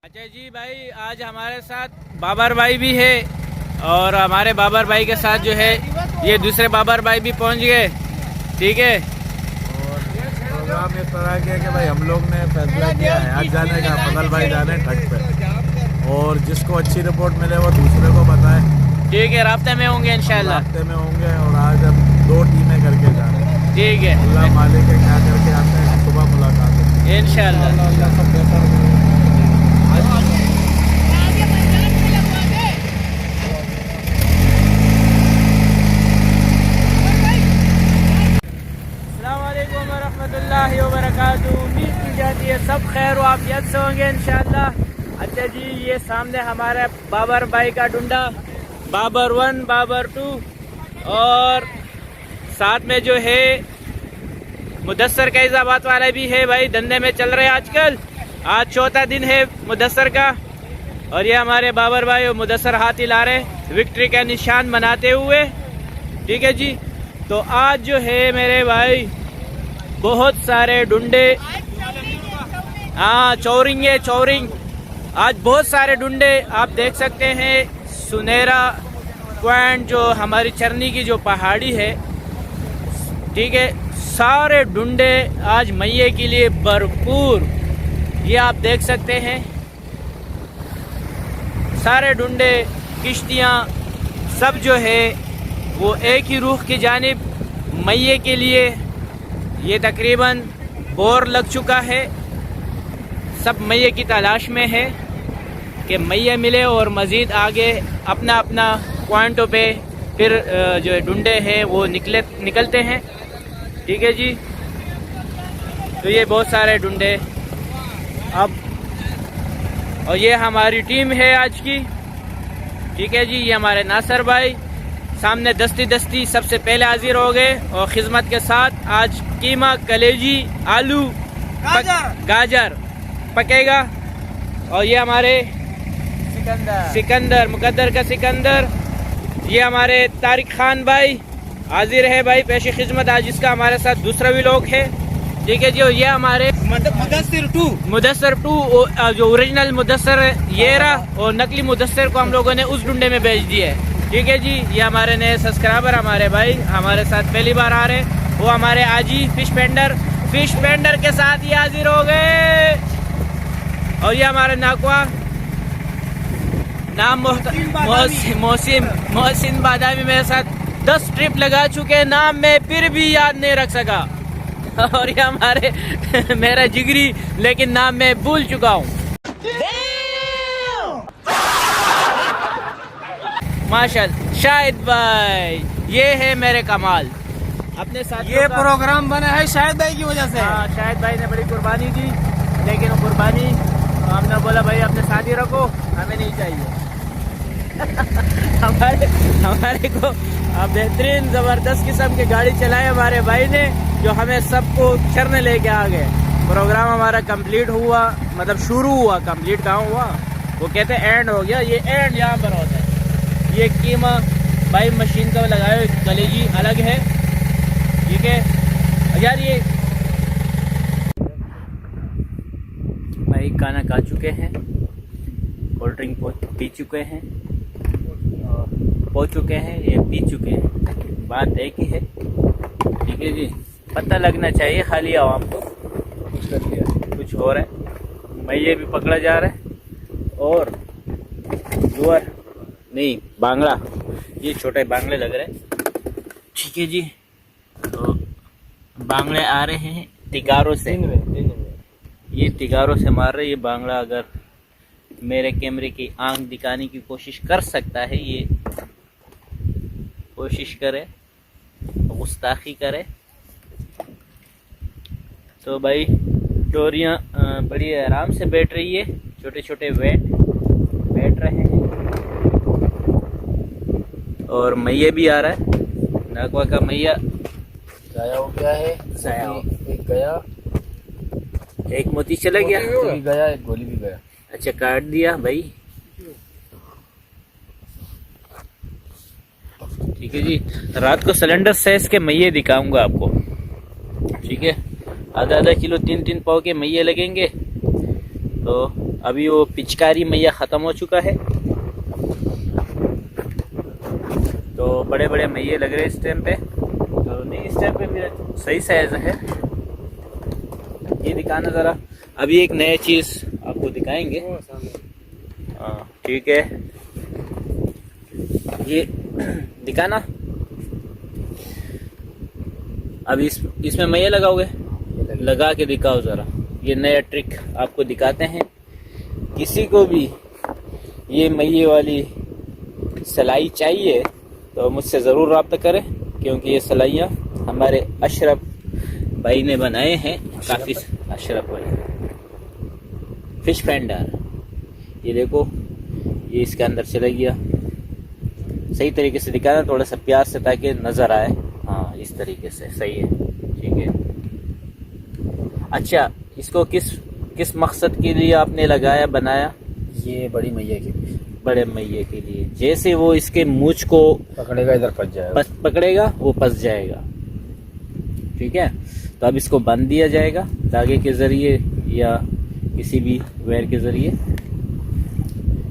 अच्छा जी भाई, आज हमारे साथ बाबर भाई भी है और हमारे बाबर भाई के साथ जो है ये दूसरे बाबर भाई भी पहुंच गए। ठीक है, और प्रोग्राम इस तरह के है कि भाई हम लोग ने फैसला किया है आज जाने का, फजल भाई जाने ठग पे, और जिसको अच्छी रिपोर्ट मिले वो दूसरे को बताए। ठीक है, रास्ते में होंगे इंशाल्लाह। रास्ते में होंगे और आज हम 2 टीमें करके जा रहे हैं। ठीक है, अल्लाह मालिक है, क्या करके आते हैं, सुबह मुलाकात है इंशाल्लाह। रहमतुल्लाहि व बरकातहू। उम्मीद की जाती है सब खैर व आफियत से होंगे इंशाल्लाह। अच्छा जी, ये सामने हमारे बाबर भाई का डुंडा, बाबर 1, बाबर 2 और साथ में जो है मुदस्सर कैजाबाद वाला भी है। भाई धंधे में चल रहे हैं आजकल। आज चौथा दिन है मुदस्सर का और ये हमारे बाबर भाई और मुदस्सर हाथ हिला रहे विक्ट्री का निशान मनाते हुए। ठीक है जी, तो आज जो है मेरे भाई बहुत सारे डुंडे, हाँ चौरिंग, आज बहुत सारे डुंडे आप देख सकते हैं। सुनेरा पॉइंट जो हमारी चरनी की जो पहाड़ी है, ठीक है, सारे डुंडे आज मैये के लिए भरपूर, ये आप देख सकते हैं। सारे डुंडे, किश्तियाँ सब जो है वो एक ही रूह की जानिब मैये के लिए। ये तकरीबन बोर लग चुका है, सब मैये की तलाश में है कि मैये मिले और मज़ीद आगे अपना अपना पॉइंटों पे फिर जो डुंडे हैं वो निकलते हैं। ठीक है जी, तो ये बहुत सारे डुंडे अब, और ये हमारी टीम है आज की। ठीक है जी, ये हमारे नासर भाई सामने दस्ती सबसे पहले हाजिर हो गए और खिदमत के साथ आज कीमा, कलेजी, आलू, गाजर पकेगा। और ये हमारे सिकंदर, मुकद्दर का सिकंदर, ये हमारे तारिक खान भाई हाजिर है भाई पेश खिदमत। आज इसका हमारे साथ दूसरा भी लोग है। ठीक है जी, और ये हमारे मुदस्सर 2 जो ओरिजिनल मुदस्सर ये रहा, और नकली मुदस्सर को हम लोगों ने उस डुंडे में भेज दिया है। ठीक है जी, ये हमारे नए सब्सक्राइबर, हमारे भाई हमारे साथ पहली बार आ रहे, वो हमारे आजी फिश पेंडर के साथ ये हाजिर हो गए। और ये हमारे नाकवा नाम मोहसिन बादामी मेरे साथ 10 ट्रिप लगा चुके हैं, नाम में फिर भी याद नहीं रख सका। और ये हमारे मेरा जिगरी, लेकिन नाम मैं भूल चुका हूँ। माशाल्लाह शाहिद भाई, ये है मेरे कमाल अपने साथ। ये प्रोग्राम बना है शाहिद भाई की वजह से। हाँ, शाहिद भाई ने बड़ी कुर्बानी दी, लेकिन वो कुर्बानी हमने बोला भाई अपने साथ ही रखो, हमें नहीं चाहिए। हमारे को बेहतरीन ज़बरदस्त किस्म की गाड़ी चलाई हमारे भाई ने, जो हमें सबको चरने लेके आ गए। प्रोग्राम हमारा कंप्लीट हुआ, मतलब शुरू हुआ, कंप्लीट कहाँ हुआ, वो कहते एंड हो गया। ये एंड यहाँ पर होता है। ये कीमा भाई मशीन का लगाए, कलेजी अलग है। ठीक है यार, ये भाई खाना खा चुके हैं, कोल्ड ड्रिंक पी चुके हैं, पहुँच चुके हैं, ये पी चुके हैं, बात एक ही है। ठीक है जी, पता लगना चाहिए खाली आवाम को कुछ हो रहा है। मैये भी पकड़ा जा रहा है और जुअर नहीं, बांगड़ा, ये छोटे बांगड़े लग रहे हैं। ठीक है जी, तो बांगड़े आ रहे हैं तिगारों से, ये तिगारों से मार रहे। ये बांगड़ा अगर मेरे कैमरे की आंख दिखाने की कोशिश कर सकता है, ये कोशिश करे, गुस्ताखी करे, तो भाई डोरियाँ बड़ी आराम से बैठ रही है, छोटे छोटे वेट बैठ रहे हैं। और मैया भी आ रहा है, नाकवा का मैया जाया हो गया है, एक गया, एक मोती चला गया, भी गया, एक गोली भी गया। अच्छा, काट दिया भाई। ठीक है जी, रात को सिलेंडर साइज के मैये दिखाऊंगा आपको। ठीक है, आधा किलो 3 पाव के मैये लगेंगे, तो अभी वो पिचकारी मैया ख़त्म हो चुका है, तो बड़े बड़े मैये लग रहे हैं इस टाइम पे। तो नहीं, इस टाइम पे मेरा सही साइज है। ये दिखाना ज़रा, अभी एक नया चीज़ आपको दिखाएंगे। हाँ ठीक है, ये दिखाना। अभी इसमें मैया लगाओगे, लगा के दिखाओ ज़रा। ये नया ट्रिक आपको दिखाते हैं। किसी को भी ये मैये वाली सिलाई चाहिए तो मुझसे ज़रूर रब्ता करें, क्योंकि ये सिलाइयाँ हमारे अशरफ भाई ने बनाए हैं। काफ़ी अशरफ भाई फिश फाइंडर, ये देखो, ये इसके अंदर चला गया। सही तरीके से दिखाना, थोड़ा सा प्यार से, ताकि नज़र आए। हाँ इस तरीके से सही है, ठीक है। अच्छा, इसको किस मकसद के लिए आपने लगाया, बनाया? ये बड़ी मैया के लिए, बड़े मैये के लिए। जैसे वो इसके मूंछ को पकड़ेगा, इधर फंस जाएगा, पकड़ेगा, वो फंस जाएगा, ठीक है। तो अब इसको बांध दिया जाएगा धागे के ज़रिए या किसी भी वायर के ज़रिए।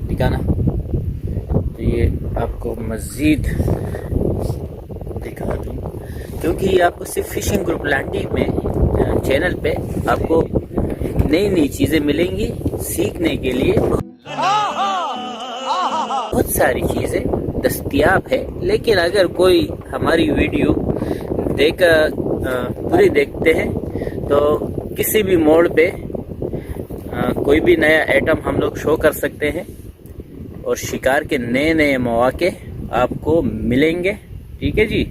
दिखाना। तो ये आपको मज़ीद दिखा दूँ, क्योंकि ये आपको सिर्फ फिशिंग ग्रुप लांडी में चैनल पे आपको नई नई चीज़ें मिलेंगी सीखने के लिए। बहुत सारी चीज़ें दस्तयाब है, लेकिन अगर कोई हमारी वीडियो पूरी देखते हैं तो किसी भी मोड़ पे कोई भी नया आइटम हम लोग शो कर सकते हैं और शिकार के नए नए मौके आपको मिलेंगे, ठीक है जी।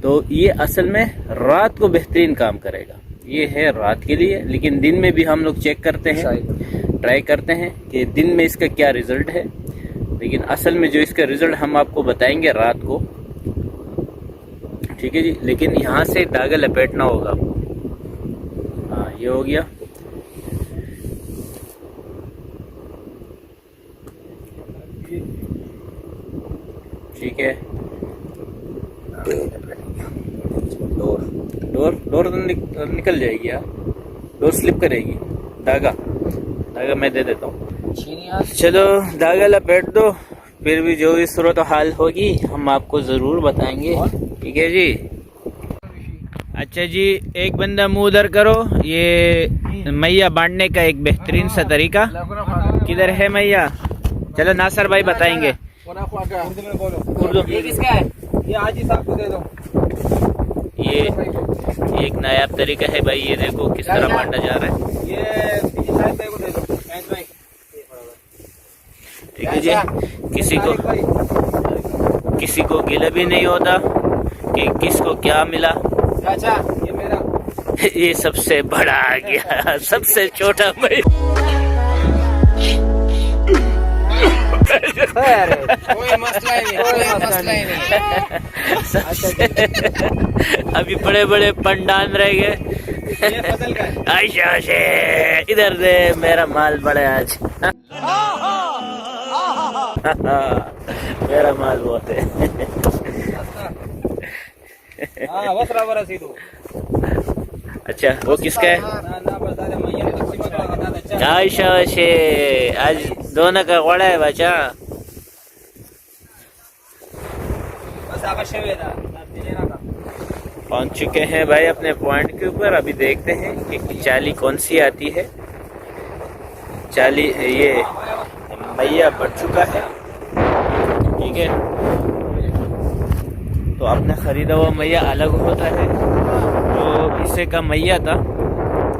तो ये असल में रात को बेहतरीन काम करेगा। ये है रात के लिए, लेकिन दिन में भी हम लोग चेक करते हैं, ट्राई करते हैं कि दिन में इसका क्या रिजल्ट है। लेकिन असल में जो इसका रिजल्ट हम आपको बताएंगे रात को, ठीक है जी। लेकिन यहाँ से धागा लपेटना होगा। हाँ ये हो गया। ठीक है, डोर तो निकल जाएगी यार, डोर स्लिप करेगी। धागा मैं दे देता हूँ। चलो धागा लपेट दो, फिर भी जो भी सूरत हाल होगी हम आपको ज़रूर बताएंगे, ठीक है जी। अच्छा जी, एक बंदा मुंह उधर करो। ये मैया बांधने का एक बेहतरीन सा तरीका। किधर है मैया? चलो नासर भाई बताएंगे। उर्दू ये किसका है? ये हाजी साहब को दे दो। ये एक नायाब तरीका है भाई। ये देखो किस तरह बांटा जा रहा है। ये को दे दो। ठीक है जी। किसी को गिला भी नहीं होता कि किसको क्या मिला। चाचा ये मेरा ये सबसे बड़ा आ गया, सबसे छोटा भाई। कोई मसला ही नहीं। अभी बड़े बड़े पंडान रह गए। आयशा से इधर दे, मेरा माल बड़े आज। मेरा माल बहुत है। अच्छा वो किसका है? आयशा से आज दोनों का घोड़ा है बच्चा। पहुंच चुके हैं भाई अपने पॉइंट के ऊपर। अभी देखते हैं कि चाली कौन सी आती है। चाली ये मैया बढ़ चुका है, ठीक है। तो आपने खरीदा हुआ मैया अलग होता है। जो इससे का मैया था,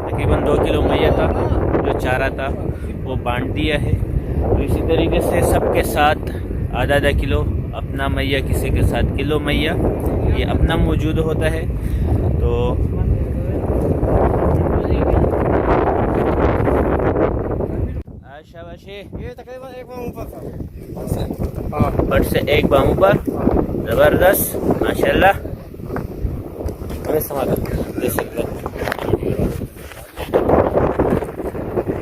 तकरीबन 2 किलो मैया था, जो चारा था वो बांट दिया है। तो इसी तरीके से सबके साथ आधा किलो अपना मैया, किसी के साथ किलो मैया, ये अपना मौजूद होता है। तो शाबाशी, ये तकरीबन 1 बाम ऊपर था। बट से 1 बाम ऊपर, जबरदस्त माशाल्लाह। देख सकते हैं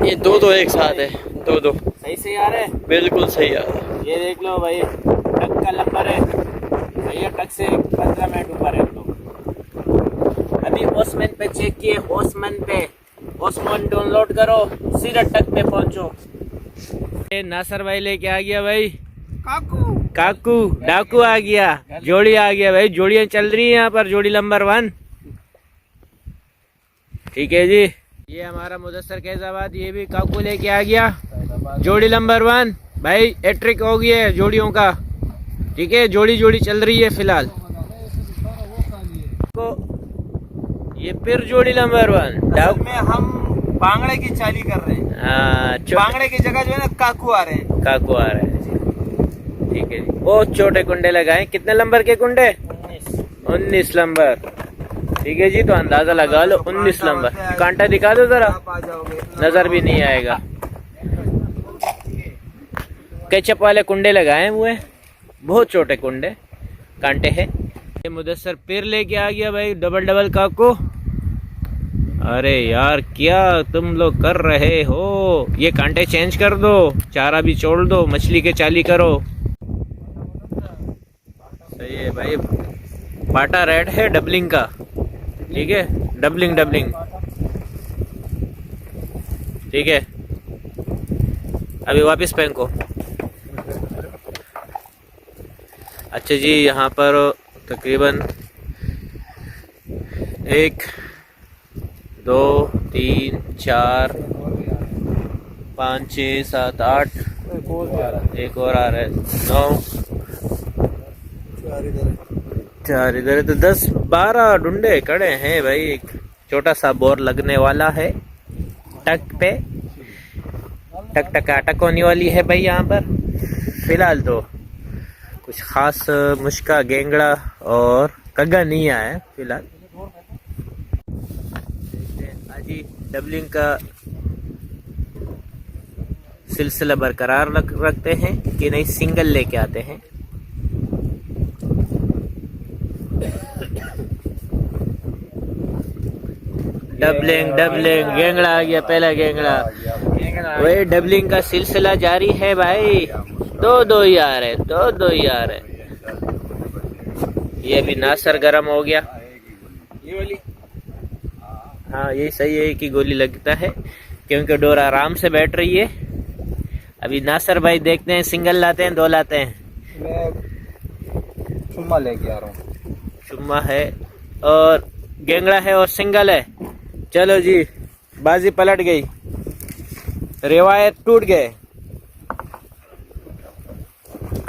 ये दो एक साथ है, दो सही से आ रहे हैं, बिल्कुल सही आ रहा है। ये देख लो भाई, टक का नंबर है भैया, टक से 15 मिनट ऊपर है। तो अभी ओसमैन पे चेक किए, ओसमैन पे ओस्मोन डाउनलोड करो, सीधा टक पे पहुंचो। ये नासर भाई लेके आ गया भाई, काकू डाकू आ गया, जोड़ी आ गया भाई। जोड़ियां चल रही है यहाँ पर, जोड़ी नंबर 1। ठीक है जी, ये हमारा मुदस्सर कैसाबाद, ये भी काकू लेके आ गया, जोड़ी नंबर 1 भाई। एट्रिक हो गई है जोड़ियों का। ठीक है, जोड़ी चल रही है फिलहाल। को ये फिर जोड़ी नंबर 1 में हम बांगड़े की चाली कर रहे हैं। हाँ, बांगड़े की जगह जो है ना काकू आ रहे हैं। काकू आ रहे हैं जी। ठीक है जी, बहुत छोटे कुंडे लगाए। कितने नंबर के कुंडे? 19 नंबर। ठीक है जी, तो अंदाजा लगा लो 19 नंबर। कांटा दिखा दो जरा, नजर भी नहीं आएगा। केचप वाले कुंडे लगाए हुए, बहुत छोटे कुंडे, कांटे हैं। ये मुदस्सर फिर लेके आ गया भाई, डबल काकू। अरे यार क्या तुम लोग कर रहे हो? ये कांटे चेंज कर दो, चारा भी छोड़ दो, मछली के चाली करो। सही है भाई, बाटा रेड है डबलिंग का। ठीक है, डबलिंग। ठीक है, अभी वापस फेंको। अच्छा जी, यहाँ पर तकरीबन 1 2 3 4 5 6 7 8 एक और आ रहा है, 9 4 इधर है, तो 10-12 डुंडे कड़े हैं भाई। एक छोटा सा बोर लगने वाला है टक पे, टक अटक होने वाली है भाई यहाँ पर। फिलहाल तो कुछ खास मुश्का, गेंगड़ा और कग्गा नहीं आया है फिलहाल। आज ही डबलिंग का सिलसिला बरकरार रखते हैं कि नहीं, सिंगल लेके आते हैं। डबलिंग गेंगड़ा आ गया, पहला गेंगड़ा। वही डबलिंग का सिलसिला जारी है भाई। दो ही आ रहे। ये भी नासर गरम हो गया। ये वाली, हाँ ये सही है कि गोली लगता है, क्योंकि डोर आराम से बैठ रही है। अभी नासर भाई देखते हैं, सिंगल लाते हैं 2 लाते हैं। मैं चुम्मा लेके आ रहा हूँ। चुम्मा है और गेंगड़ा है और सिंगल है। चलो जी, बाजी पलट गई, रिवायत टूट गए।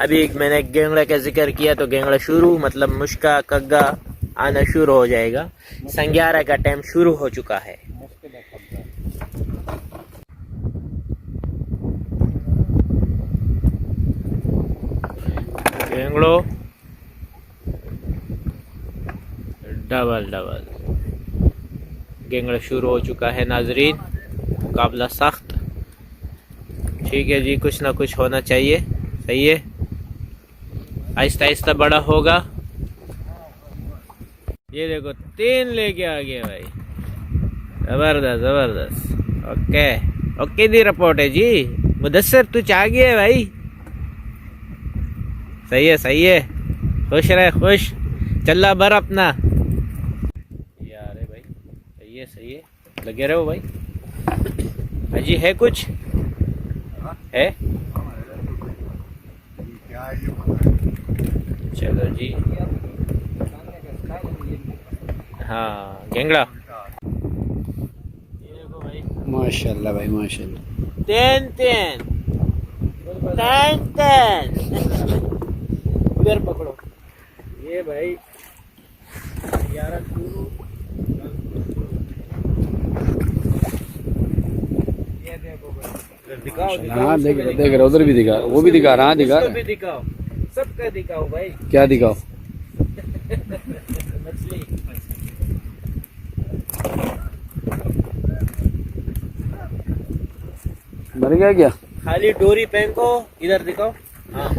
अभी मैंने गेंगड़ा का जिक्र किया तो गेंगड़ा शुरू, मतलब मुश्का कग्गा आना शुरू हो जाएगा। संग्यारा का टाइम शुरू हो चुका है। गेंगड़ो डबल गेंगड़ा शुरू हो चुका है नाजरीन। मुकाबला सख्त। ठीक है जी, कुछ ना कुछ होना चाहिए। सही है, आहिस्ता बड़ा होगा। ये देखो 3 लेके आ गया भाई, जबरदस्त। ओके दी रिपोर्ट है जी। मुदस्सर तू आ गया है भाई। सही है, खुश रहे, खुश चल्ला बर अपना। यार भाई सही है, लगे रहो भाई। अजी है कुछ है? चलो जी, हाँ गेंगड़ा। ये देखो भाई, माशाल्लाह भाई माशाल्लाह। 10 उधर पकड़ो। ये भाई 11 शुरू। ये देखो भाई, दिखाओ। हाँ देख रहा, उधर भी दिखा, वो भी दिखा रहा। भी दिखाओ, सबका दिखाओ भाई। क्या दिखाओ? मछली। मर गया क्या? खाली डोरी फेंको, इधर दिखाओ। हाँ,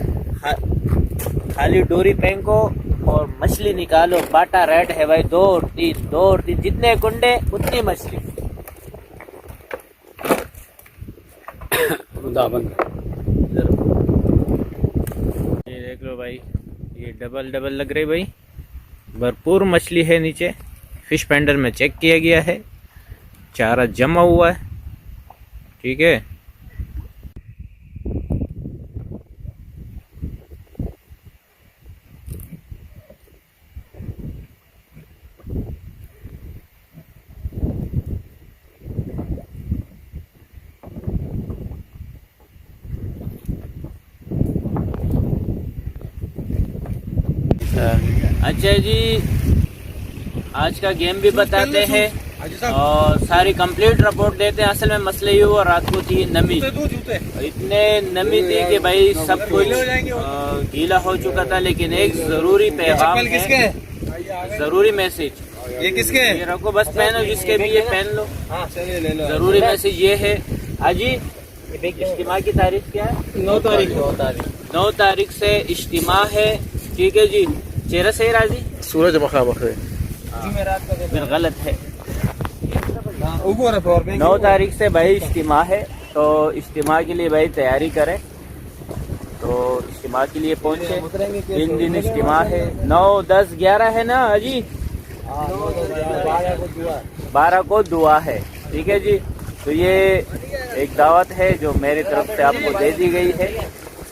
खाली डोरी फेंको और मछली निकालो। बाटा रेड है भाई। 2 और 3 जितने कुंडे उतनी मछली। ये देख लो भाई, ये डबल लग रही भाई। भरपूर मछली है नीचे। फिश पेंडर में चेक किया गया है। चारा जमा हुआ है। ठीक है, अच्छा जी, आज का गेम भी बताते हैं और सारी कंप्लीट रिपोर्ट देते हैं। असल में मसले ये हुआ, रात को थी नमी, इतने नमी थी कि भाई सब कुछ गीला हो चुका था। लेकिन एक जरूरी पैगाम है, जरूरी मैसेज। ये किसके? ये रखो, बस पहनो, जिसके भी ये पहन लो। जरूरी मैसेज ये है, हाजी इज्तिमा की तारीख क्या है? 9 तारीख। 9 तारीख से इज्तिमा है। ठीक है जी, चेहरा सही राजी? सूरज मखामख है, फिर गलत है। 9 तारीख से भाई इज्तिमा है, तो इज्तिमा के लिए भाई तैयारी करें। तो इज्तिमा के लिए पहुंचे, 3 दिन इज्तिमा है। 9, 10, 11 है ना अजी? 12 को दुआ है। ठीक है जी, तो ये एक दावत है जो मेरी तरफ से आपको दे दी गई है।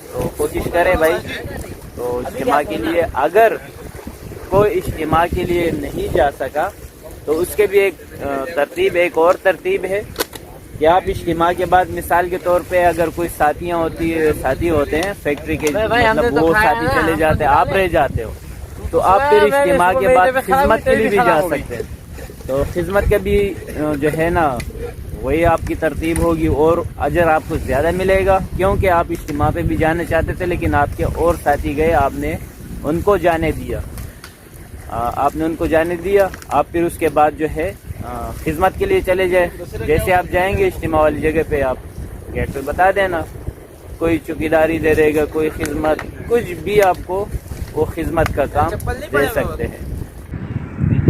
तो कोशिश करें भाई। तो इज्तिमा के लिए, अगर कोई इज्तिमा के लिए नहीं जा सका तो उसके भी एक तरतीब, एक और तरतीब है कि आप इज्तिमा के बाद, मिसाल के तौर पे, अगर कोई साथी होते हैं फैक्ट्री के, मतलब वो साथी चले जाते हैं, आप रह जाते हो, तो आप फिर इज्तिमा के बाद खिदमत के लिए भी जा सकते हैं। तो खिदमत का भी जो है ना, वही आपकी तरतीब होगी और अजर आपको ज़्यादा मिलेगा, क्योंकि आप इज्तिमा पे भी जाना चाहते थे लेकिन आपके और साथी गए, आपने उनको जाने दिया। आप फिर उसके बाद जो है खिदमत के लिए चले जाए। जैसे आप जाएंगे इज्तिमा वाली जगह पे, आप गेट पे बता देना, कोई चौकीदारी दे देगा, कोई खिदमत, कुछ भी आपको वो खिदमत का काम दे सकते हैं।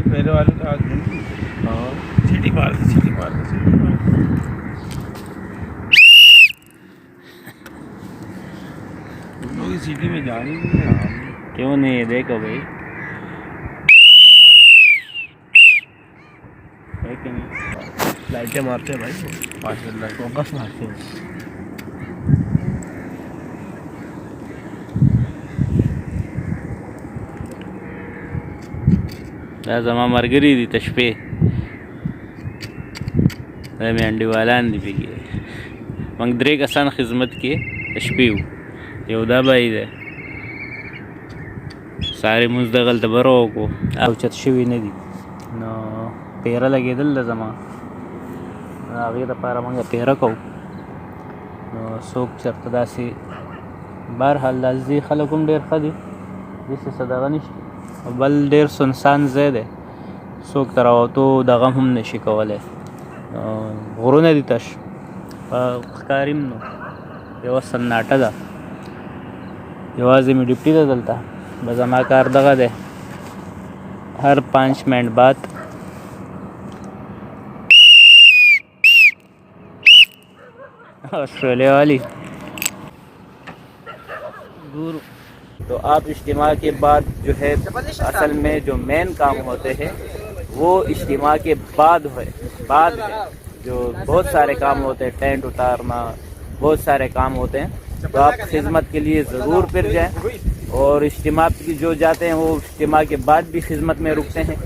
पहले वाले का सीटी मार सिटी में जाने क्यों नहीं, देखो भाई, लाइटें मारते हैं भाई, माशाल्लाह फोकस मारते हैं। जमा मरगरी दी तशपे मैं अंडी वाला दी मंगदरे कसान खिदमत के तशपी यहूदा बाई दे सारे मुजदगल तबरो को चतशवी ने दी न पेरा लगे दल जमा आगे तो पारा मंगा पेरा को सोक चरतदा से बार हाल लाजी खलकुम डेर खदी जिससे सदागा निश्चित बल डेर सुनसान ज़्यादा सोक तराव तो दगम हम नशी कवले गुरुने दिताश कारिम नो यवा सन्नाटा दा यवाज़ में डिप्टी दा दलता बस हमारा कार दगा दे हर 5 मिनट बाद ऑस्ट्रेलिया वाली गुरु। तो आप इज्तिमा के बाद जो है, असल में जो मेन काम होते हैं वो इज्तिमा के बाद है। जो बहुत सारे काम होते हैं, टेंट उतारना, बहुत सारे काम होते हैं। तो आप खिदमत के लिए ज़रूर फिर जाएं। और इज्तिमा की जो जाते हैं वो इज्तिमा के बाद भी खिदमत में रुकते हैं।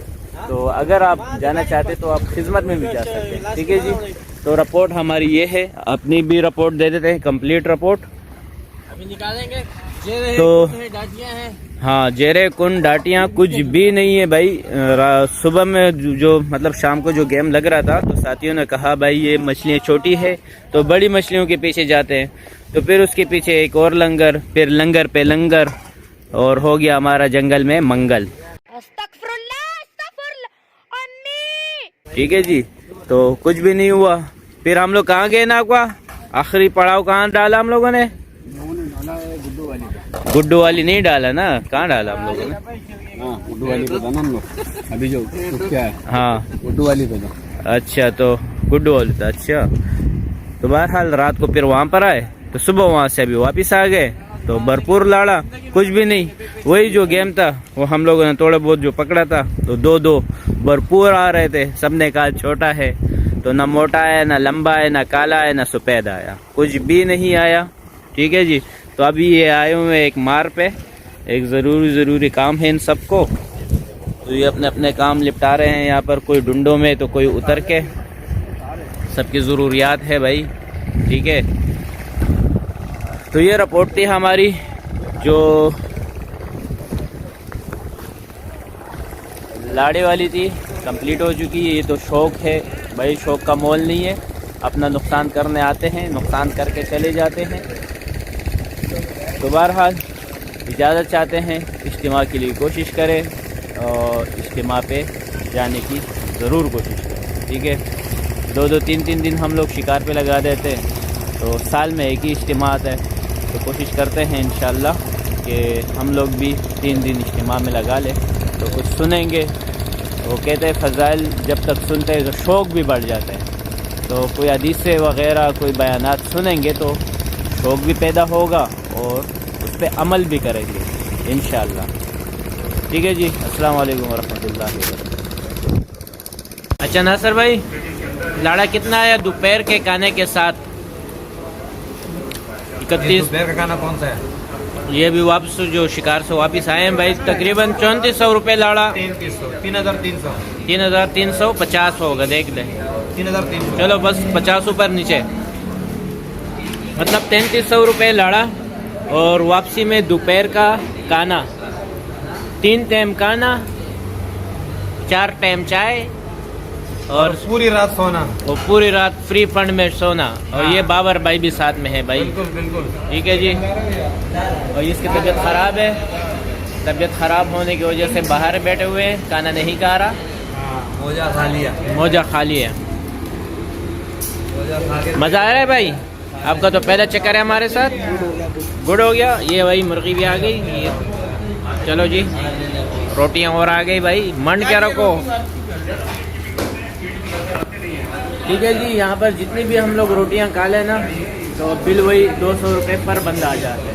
तो अगर आप जाना चाहते तो आप खिदमत में भी जा सकते हैं। ठीक है जी, तो रिपोर्ट हमारी ये है, अपनी भी रिपोर्ट दे देते हैं, कंप्लीट रिपोर्ट अभी निकालेंगे। तो डाटियाँ हैं, हाँ, जेरे कुन डाटियाँ कुछ भी नहीं है भाई। सुबह में जो मतलब शाम को जो गेम लग रहा था तो साथियों ने कहा भाई ये मछलियाँ छोटी है तो बड़ी मछलियों के पीछे जाते हैं। तो फिर उसके पीछे एक और लंगर, फिर लंगर पे लंगर, और हो गया हमारा जंगल में मंगल। ठीक है जी, तो कुछ भी नहीं हुआ। फिर हम लोग कहाँ गए नागवा, आखिरी पड़ाव कहाँ डाला हम लोगों ने? गुड्डू वाली नहीं डाला ना, कहाँ डाला हम लोगों ने? गुड्डू वाली पे था ना हम लोग, अभी जो क्या है, हाँ गुड्डू वाली पे था। अच्छा, तो गुड्डू वाली था। अच्छा, तो बहरहाल रात को फिर वहाँ पर आए, तो सुबह वहाँ से अभी वापस आ गए, तो भरपूर लाड़ा, कुछ भी नहीं। वही जो गेम था वो हम लोगों ने थोड़ा बहुत जो पकड़ा था, तो 2-2 भरपूर आ रहे थे। सबने कहा छोटा है, तो ना मोटा आया, ना लंबा है, ना काला है, ना सफ़ेद आया, कुछ भी नहीं आया। ठीक है जी। तो अभी ये आए हुए एक मार पे, एक ज़रूरी काम है इन सबको। तो ये अपने अपने काम निपटा रहे हैं यहाँ पर, कोई डुंडों में तो कोई उतर के, सबकी ज़रूरियात है भाई। ठीक है। तो ये रिपोर्ट थी हमारी जो लाड़े वाली थी, कंप्लीट हो चुकी है। ये तो शौक़ है भाई, शौक़ का मोल नहीं है। अपना नुकसान करने आते हैं, नुकसान करके चले जाते हैं। तो बहरहाल इजाज़त चाहते हैं, इज्तिमा के लिए कोशिश करें और इज्तिमा पे जाने की ज़रूर कोशिश करें। ठीक है। 2-2, 3-3 दिन हम लोग शिकार पे लगा देते हैं, तो साल में एक ही इज्तिमा आता है। तो कोशिश करते हैं इंशाअल्लाह कि हम लोग भी 3 दिन इज्तिमा में लगा लें, तो कुछ सुनेंगे। वो कहते हैं फ़ज़ाइल जब तक सुनते हैं तो शौक़ भी बढ़ जाता है। तो कोई हदीसें वग़ैरह, कोई बयानात सुनेंगे तो शौक़ भी पैदा होगा और उस पर अमल भी करेंगे इंशाअल्लाह। ठीक है जी। अस्सलाम वालेकुम वरहमतुल्लाहि वबरकातुहू। अच्छा नासिर भाई, लाड़ा कितना आया दोपहर के खाने के साथ? 31। दोपहर का खाना कौन सा है? ये भी वापस जो शिकार से वापस आए हैं भाई, तकरीबन 3400 रुपये लाड़ा। 3300 3350 होगा, देख ले। 3300 चलो बस 50 ऊपर नीचे, मतलब 3300 रुपये लाड़ा। और वापसी में दोपहर का खाना, 3 टाइम खाना, 4 टाइम चाय और पूरी रात सोना, वो पूरी रात फ्री फंड में सोना। और ये बाबर भाई भी साथ में है भाई। बिल्कुल बिल्कुल। ठीक है जी। और इसकी तबीयत ख़राब है, तबीयत ख़राब होने की वजह से बाहर बैठे हुए हैं, खाना नहीं खा रहा। मोजा खा लिया, मोजा खा लिया। मोजा खा के मज़ा आ रहा है भाई? आपका तो पहला चक्कर है हमारे साथ, गुड हो गया। ये भाई मुर्गी भी आ गई। ये चलो जी, रोटियां और आ गई भाई, मंड क्या रखो। ठीक है जी। यहाँ पर जितनी भी हम लोग रोटियां खा लें ना, तो बिल वही 200 रुपये पर बंदा आ जाता है।